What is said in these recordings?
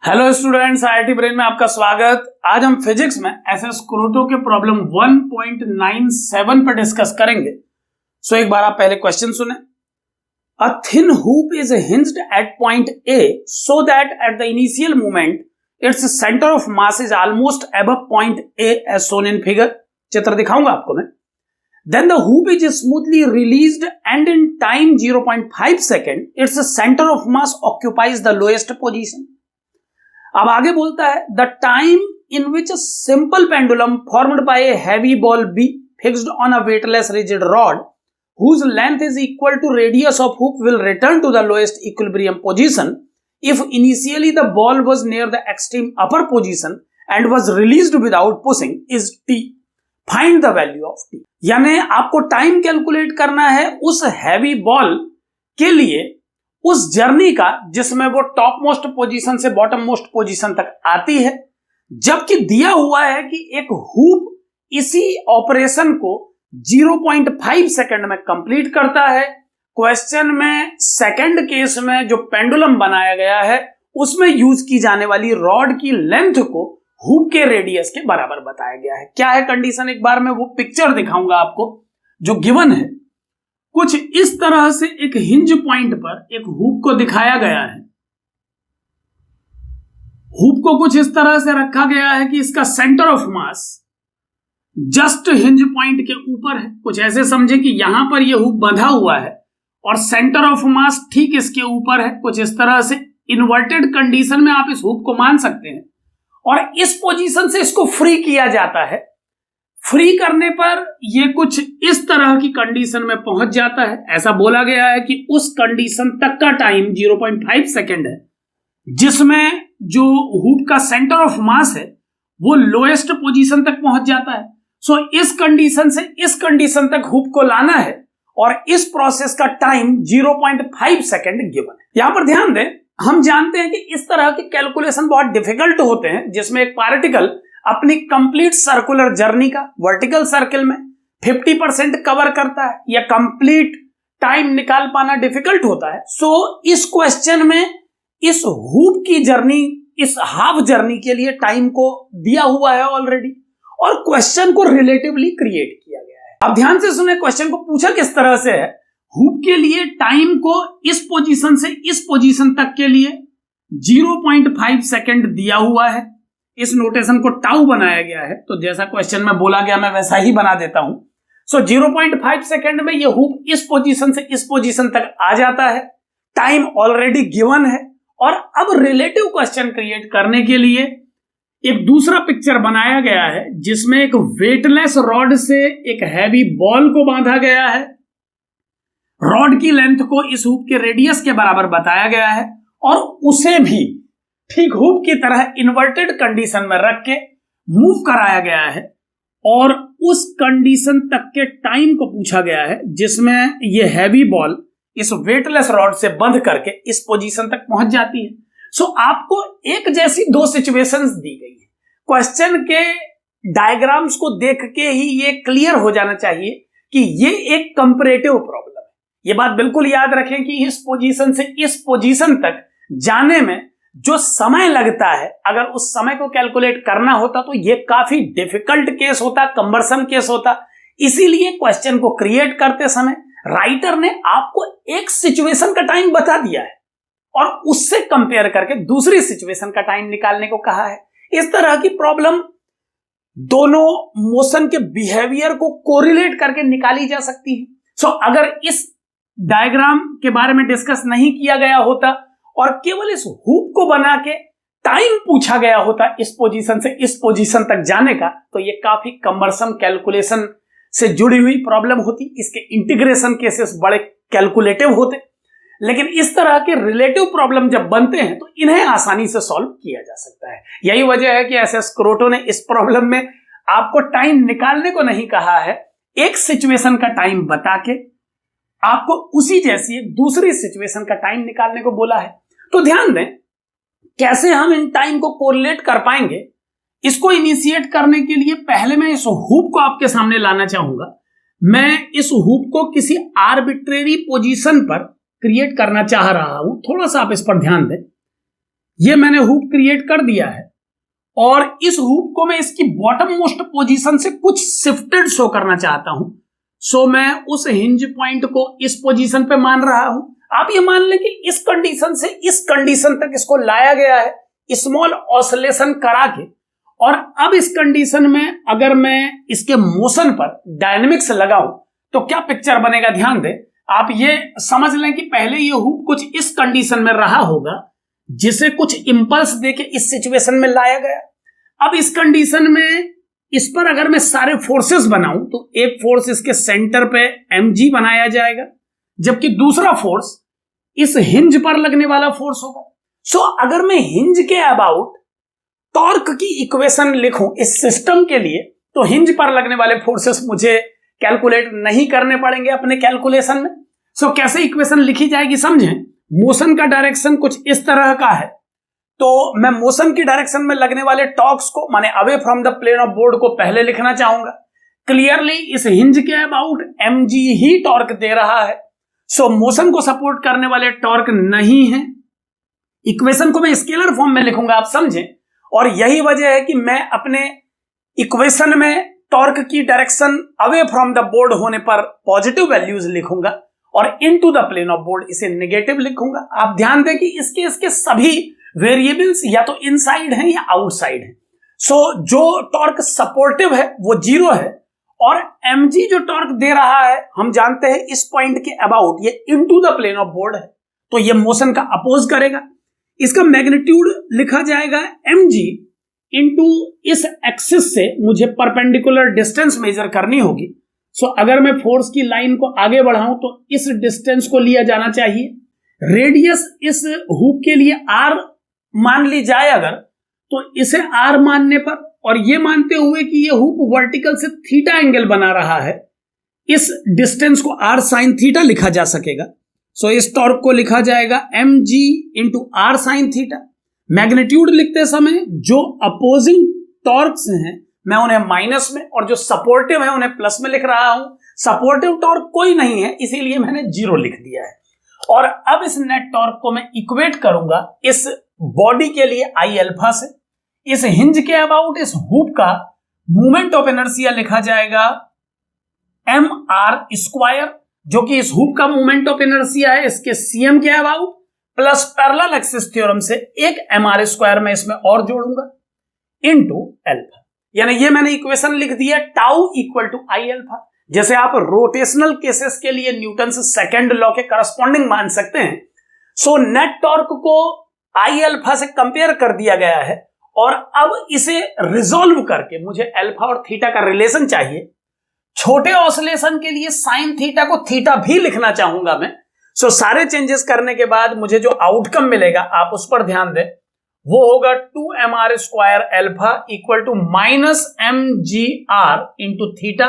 Hello students, IIT brain में आपका स्वागत। आज हम फिजिक्स में एसएस क्रोटो के प्रॉब्लम 1.97 पर डिस्कस करेंगे। सो एक बार आप पहले क्वेश्चन सुने। A thin hoop is hinged at point A so that at the initial moment its centre of mass is almost above point A as shown in figure. चित्र दिखाऊंगा आपको मैं। Then the hoop is smoothly released and in time 0.5 second, its center of mass occupies the lowest position. अब आगे बोलता है the time in which a simple pendulum formed by a heavy ball be fixed on a weightless rigid rod whose length is equal to radius of hoop will return to the lowest equilibrium position if initially the ball was near the extreme upper position and was released without pushing is t. Find the value of T. यानी आपको time calculate करना है उस heavy ball के लिए, उस journey का जिसमें वो टॉप मोस्ट पोजीशन से बॉटम मोस्ट पोजीशन तक आती है, जबकि दिया हुआ है कि एक हूप इसी ऑपरेशन को 0.5 सेकंड में कंप्लीट करता है। क्वेश्चन में सेकंड केस में जो पेंडुलम बनाया गया है उसमें यूज की जाने वाली रॉड की लेंथ को हूप के रेडियस के बराबर बताया गया है। क्या है कंडीशन, एक बार मैं वो पिक्चर दिखाऊंगा आपको जो गिवन है। कुछ इस तरह से एक हिंज पॉइंट पर एक हूप को दिखाया गया है। हूप को कुछ इस तरह से रखा गया है कि इसका centre of mass just hinge point के ऊपर है। कुछ ऐसे समझे कि यहां पर यह हूप बंधा हुआ है और सेंटर ऑफ मास ठीक इसके ऊपर है। कुछ इस तरह से इन्वर्टेड कंडीशन में आप इस हूप को मान सकते हैं और इस पोजीशन से इसको फ्री किया जाता है। फ्री करने पर यह कुछ इस तरह की कंडीशन में पहुंच जाता है। ऐसा बोला गया है कि उस कंडीशन तक का टाइम 0.5 सेकंड है, जिसमें जो हूप का सेंटर ऑफ मास है वो लोएस्ट पोजीशन तक पहुंच जाता है। सो इस कंडीशन से इस कंडीशन तक हूप को लाना है और इस प्रोसेस का टाइम 0.5 सेकंड गिवन है। यहां पर ध्यान दें, हम जानते हैं कि इस तरह के कैलकुलेशन बहुत डिफिकल्ट होते हैं जिसमें एक पार्टिकल अपनी कंप्लीट सर्कुलर जर्नी का वर्टिकल सर्किल में 50% कवर करता है या कंप्लीट टाइम निकाल पाना डिफिकल्ट होता है। सो इस क्वेश्चन में इस हूप की जर्नी, इस हाफ जर्नी के लिए टाइम को दिया हुआ है ऑलरेडी और क्वेश्चन को रिलेटिवली क्रिएट किया गया है। अब ध्यान से सुने, क्वेश्चन को पूछा किस तरह से है। हूप के लिए टाइम को इस पोजीशन से इस पोजीशन तक के लिए 0.5 सेकंड दिया हुआ है। इस नोटेशन को टाउ बनाया गया है, तो जैसा क्वेश्चन में बोला गया मैं वैसा ही बना देता हूं। सो 0.5 सेकंड में ये हूप इस पोजीशन से इस पोजीशन तक आ जाता है। टाइम ऑलरेडी गिवन है और अब रिलेटिव क्वेश्चन क्रिएट करने के लिए एक दूसरा पिक्चर बनाया गया है जिसमें एक वेटलेस रॉड से एक हैवी बॉल को बांधा गया है। रॉड की लेंथ को इस हूप के रेडियस के बराबर बताया गया है और उसे भी ठीक हूप की तरह इन्वर्टेड कंडीशन में रख के मूव कराया गया है और उस कंडीशन तक के टाइम को पूछा गया है जिसमें यह हैवी बॉल इस वेटलेस रॉड से बंध करके इस पोजीशन तक पहुंच जाती है। सो आपको एक जैसी दो सिचुएशंस दी गई है। क्वेश्चन के डायग्राम्स को देख के ही ये क्लियर हो जाना चाहिए कि ये एक कंपैरेटिव प्रॉब्लम। ये बात बिल्कुल याद रखें कि इस पोजीशन से इस पोजीशन तक जाने में जो समय लगता है, अगर उस समय को कैलकुलेट करना होता तो ये काफी डिफिकल्ट केस होता, कंबरसम केस होता। इसीलिए क्वेश्चन को क्रिएट करते समय राइटर ने आपको एक सिचुएशन का टाइम बता दिया है और उससे कंपेयर करके दूसरी सिचुएशन का टाइम निकालने को कहा है। इस तरह की प्रॉब्लम दोनों मोशन के बिहेवियर को कोरिलेट करके निकाली जा सकती है। सो अगर इस डायग्राम के बारे में डिस्कस नहीं किया गया होता और केवल इस हूप को बना के टाइम पूछा गया होता इस पोजीशन से इस पोजीशन तक जाने का, तो ये काफी कम्बरसम कैलकुलेशन से जुड़ी हुई प्रॉब्लम होती। इसके इंटीग्रेशन केसेस बड़े कैलकुलेटिव होते, लेकिन इस तरह के रिलेटिव प्रॉब्लम जब बनते हैं तो इन्हें आसानी से सॉल्व किया जा सकता है। यही वजह है कि एसएस क्रोटो ने इस प्रॉब्लम में आपको टाइम निकालने को नहीं कहा है, एक सिचुएशन का टाइम बता के आपको उसी जैसी एक दूसरी सिचुएशन का टाइम निकालने को बोला है। तो ध्यान दें कैसे हम इन टाइम को कोरिलेट कर पाएंगे। इसको इनिशिएट करने के लिए पहले मैं इस हूप को आपके सामने लाना चाहूंगा। मैं इस हूप को किसी आर्बिट्रेरी पोजीशन पर क्रिएट करना चाह रहा हूं। थोड़ा सा आप इस पर ध्यान दें। ये मैंने हुक क्रिएट कर दिया है और इस हुक को मैं इसकी बॉटम मोस्ट पोजीशन से कुछ शिफ्टेड शो करना चाहता हूं। सो मैं उस हिंज पॉइंट को इस पोजीशन पे मान रहा हूं। आप ये मान लें कि इस कंडीशन से इस कंडीशन तक इसको लाया गया है स्मॉल ऑसिलेशन करा के, और अब इस कंडीशन में अगर मैं इसके मोशन पर डायनेमिक्स लगाऊं तो क्या पिक्चर बनेगा, ध्यान दें। आप ये समझ लें कि पहले ये हुक कुछ इस कंडीशन में रहा होगा जिसे कुछ इंपल्स देके इस सिचुएशन में लाया गया। अब इस कंडीशन में इस पर अगर मैं सारे फोर्सेस बनाऊं तो एक फोर्स इसके सेंटर पे mg बनाया जाएगा, जबकि दूसरा फोर्स इस हिंज पर लगने वाला फोर्स होगा। सो अगर मैं हिंज के अबाउट टॉर्क की इक्वेशन लिखूं इस सिस्टम के लिए, तो हिंज पर लगने वाले फोर्सेस मुझे कैलकुलेट नहीं करने पड़ेंगे अपने कैलकुलेशन में। सो कैसे इक्वेशन लिखी जाएगी समझें। मोशन का डायरेक्शन कुछ इस तरह का है, तो मैं मोशन की डायरेक्शन में लगने वाले टॉर्क्स को माने away from the plane of board को पहले लिखना चाहूंगा। क्लियरली इस हिंज के अबाउट mg ही टॉर्क दे रहा है, सो मोशन को सपोर्ट करने वाले टॉर्क नहीं है। इक्वेशन को मैं स्केलर फॉर्म में लिखूंगा, आप समझें, और यही वजह है कि मैं अपने इक्वेशन में टॉर्क की direction away from the board होने पर पॉजिटिव वैल्यूज लिखूंगा और into the plane of board इसे नेगेटिव लिखूंगा। आप ध्यान दें कि इसके सभी वेरिएबल्स या तो इनसाइड हैं या आउटसाइड हैं। सो जो टॉर्क सपोर्टिव है वो 0 है, और mg जो टॉर्क दे रहा है हम जानते हैं इस पॉइंट के अबाउट ये into the plane of board है, तो ये मोशन का अपोज करेगा। इसका मैग्नीट्यूड लिखा जाएगा mg इनटू इस एक्सिस से मुझे परपेंडिकुलर डिस्टेंस मेजर करनी होगी। सो अगर मैं फोर्स की लाइन को आगे बढ़ाऊं तो इस डिस्टेंस को लिया जाना चाहिए। रेडियस इस हुक के लिए r मान ली जाए अगर, तो इसे r मानने पर और ये मानते हुए कि ये हुक वर्टिकल से थीटा एंगल बना रहा है, इस डिस्टेंस को r साइन थीटा लिखा जा सकेगा। सो इस टॉर्क को लिखा जाएगा mg into r sine theta. Magnitude लिखते समय जो अपोजिंग टॉर्क्स हैं मैं उन्हें माइनस में और जो सपोर्टिव है उन्हें प्लस में लिख रहा हूं। सपोर्टिव टॉर्क कोई नहीं है इसीलिए मैंने 0 लिख दिया है। और अब इस नेट टॉर्क को मैं इक्वेट करूंगा इस बॉडी के लिए I अल्फा से। इस हिंज के अबाउट इस हुक का मोमेंट ऑफ इनर्शिया लिखा जाएगा mr स्क्वायर, जो कि इस हुक का मोमेंट ऑफ इनर्शिया है इसके cm के about, plus parallel axis theorem से एक mr स्क्वायर में इसमें और जोड़ूंगा इनटू अल्फा। यानी ये मैंने इक्वेशन लिख दिया tau equal to I alpha. जैसे आप रोटेशनल केसेस के लिए न्यूटन से सेकंड लॉ के करस्पॉन्डिंग मान सकते हैं। सो नेट टॉर्क को I अल्फा से कंपेयर कर दिया गया है और अब इसे रिजॉल्व करके मुझे अल्फा और थीटा का रिलेशन चाहिए। छोटे ऑसिलेशन के लिए साइन थीटा को थीटा भी लिखना चाहूंगा मैं। सो सारे चेंजेस करने के बाद मुझे जो आउटकम मिलेगा आप उस पर ध्यान दें, वो होगा 2mr square alpha equal to minus mgr into theta.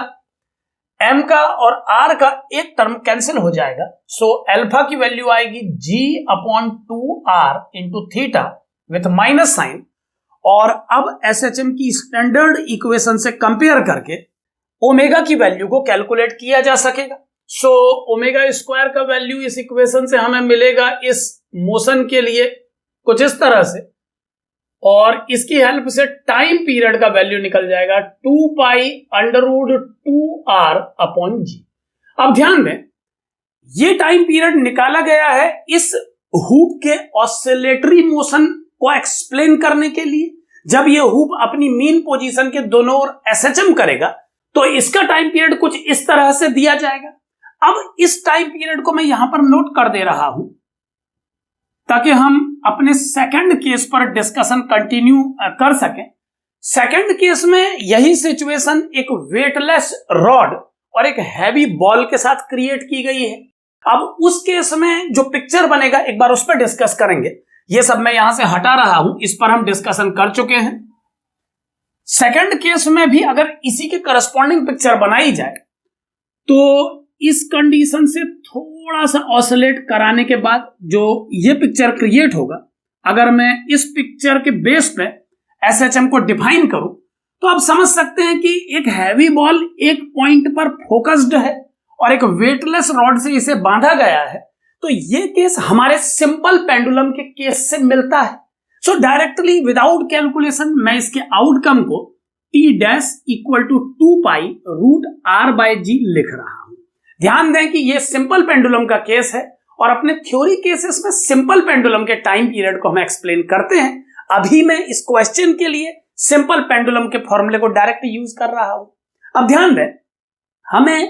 m का और r का एक टर्म कैंसिल हो जाएगा, सो अल्फा की वैल्यू आएगी g upon 2r into theta with minus sign. और अब SHM की स्टैंडर्ड इक्वेशन से कंपेयर करके ओमेगा की वैल्यू को कैलकुलेट किया जा सकेगा। सो ओमेगा स्क्वायर का वैल्यू इस इक्वेशन से हमें मिलेगा इस मोशन के लिए कुछ इस तरह से, और इसकी हेल्प से टाइम पीरियड का वैल्यू निकल जाएगा 2 pi under root 2r upon g। अब ध्यान दें ये टाइम पीरियड निकाला गया है इस हुक के ऑसिलेटरी मोशन को एक्सप्लेन करने के लिए। जब ये हुक अपनी मीन पोजीशन के दोनों ओर SHM करेगा तो इसका टाइम पीरियड कुछ इस तरह से दिया जाएगा। अब इस टाइम पीरियड को मैं यहां पर नोट कर दे रहा हूं ताकि हम अपने सेकंड केस पर डिस्कशन कंटिन्यू कर सकें। सेकंड केस में यही सिचुएशन एक वेटलेस रॉड और एक हैवी बॉल के साथ क्रिएट की गई है। अब उस केस में जो पिक्चर बनेगा एक बार उस पर डिस्कस करेंगे। ये सब मैं यहां से हटा रहा हूं, इस पर हम डिस्कशन कर चुके हैं। सेकंड केस में भी अगर इसी के करस्पॉन्डिंग पिक्चर बनाई जाए तो इस कंडीशन से थोड़ा सा ऑसिलेट कराने के बाद जो ये पिक्चर क्रिएट होगा, अगर मैं इस पिक्चर के बेस पे SHM को डिफाइन करूं तो आप समझ सकते हैं कि एक हैवी बॉल एक पॉइंट पर फोकस्ड है और एक वेटलेस रॉड से इसे बांधा गया है। तो ये केस हमारे सिंपल पेंडुलम के केस से मिलता है। सो डायरेक्टली विदाउट कैलकुलेशन मैं इसके आउटकम को t dash equal to 2 pi root r by g लिख रहा हूं। ध्यान दें कि यह सिंपल पेंडुलम का केस है और अपने थ्योरी केसेस में सिंपल पेंडुलम के टाइम पीरियड को हम एक्सप्लेन करते हैं। अभी मैं इस क्वेश्चन के लिए सिंपल पेंडुलम के फॉर्मूले को डायरेक्ट यूज कर रहा हूं। अब ध्यान दें, हमें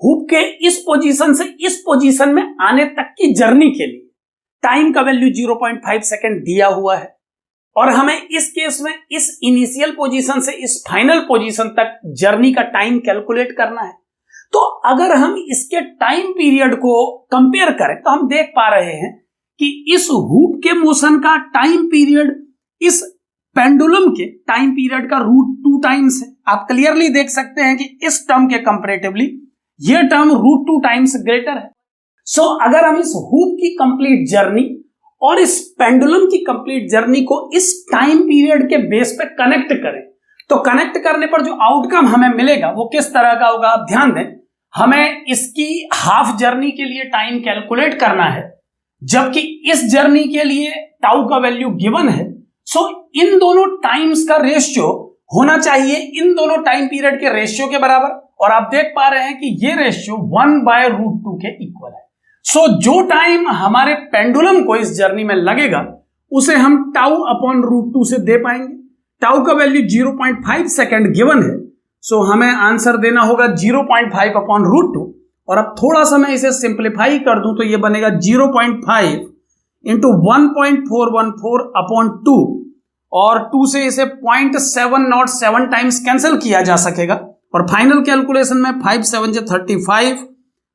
हुप के इस पोजीशन से इस पोजीशन में आने तक की जर्नी के लिए टाइम का वैल्यू 0.5 सेकेंड दिया हुआ है और हमें इस केस में इस इनिशियल पोजीशन से इस फाइनल पोजीशन तक जर्नी का टाइम कैलकुलेट करना है। तो अगर हम इसके टाइम पीरियड को कंपेयर करें तो हम देख पा रहे हैं कि इस हुप के मोशन का टाइम पीरियड इस पेंडुलम के टाइम पीरियड का √2 टाइम्स है। आप क्लियरली देख सकते हैं कि इस टर्म के कंपैरेटिवली यह टर्म √2 टाइम्स ग्रेटर है। सो अगर हम इस हुप की कंप्लीट जर्नी और इस पेंडुलम की कंप्लीट जर्नी को इस टाइम पीरियड के बेस पे कनेक्ट करें तो कनेक्ट करने पर जो आउटकम हमें मिलेगा वो किस तरह का होगा। आप ध्यान दें, हमें इसकी हाफ जर्नी के लिए टाइम कैलकुलेट करना है जबकि इस जर्नी के लिए टाउ का वैल्यू गिवन है। सो इन दोनों टाइम्स का रेशियो होना चाहिए इन दोनों टाइम पीरियड के रेशियो के बराबर और आप देख पा रहे हैं कि ये रेशियो 1/√2 के इक्वल है। सो जो टाइम हमारे पेंडुलम को इस जर्नी में लगेगा उसे हम टाउ अपॉन √2 से दे पाएंगे। टाउ का वैल्यू 0.5 सेकेंड गिवन है। सो हमें आंसर देना होगा 0.5 अपॉन √2 और अब थोड़ा सा मैं इसे सिंप्लीफाई कर दूं तो ये बनेगा 0.5 इंटू 1.414 अपॉन 2 और 2 से इसे 0.707 टाइम्स कैंसिल किया जा सकेगा और फाइनल कैलकुलेशन में 5 7 35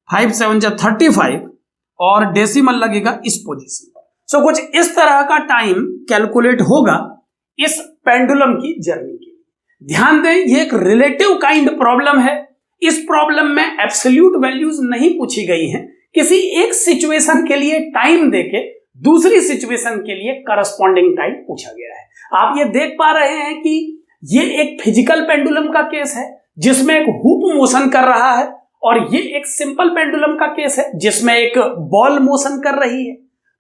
5 7 35 और डेसिमल लगेगा इस पोजीशन पर। सो कुछ इस तरह का टाइम कैलकुलेट होगा इस पेंडुलम की जर्नी के लिए। ध्यान दें, ये एक रिलेटिव काइंड प्रॉब्लम है। इस प्रॉब्लम में एब्सोल्यूट वैल्यूज नहीं पूछी गई हैं। किसी एक सिचुएशन के लिए टाइम देके दूसरी सिचुएशन के लिए करस्पॉन्डिंग टाइम पूछा गया है। आप ये देख पा रहे हैं कि ये एक फिजिकल पेंडुलम का केस है जिसमें एक हुप मोशन कर रहा है और ये एक सिंपल पेंडुलम का केस है जिसमें एक बॉल मोशन कर रही है।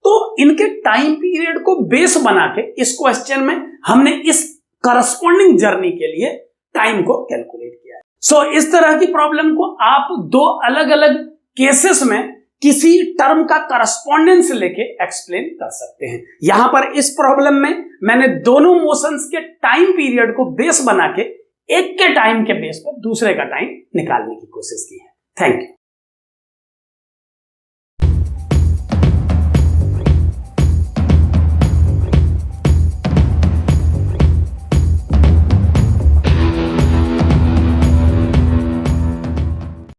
तो इनके टाइम पीरियड को बेस बना के इस क्वेश्चन में हमने इस करस्पॉन्डिंग जर्नी के लिए टाइम को कैलकुलेट किया है। सो इस तरह की प्रॉब्लम को आप दो अलग अलग केसेस में किसी टर्म का करस्पॉन्डेंस लेके एक्सप्लेन कर सकते हैं। यहां पर इस प्रॉब्लम में मैंने दोनों मोशंस के टाइम पीरियड को बेस बना के एक के टाइम के बेस पर दूसरे का टाइम निकालने की कोशिश की है। Thank you.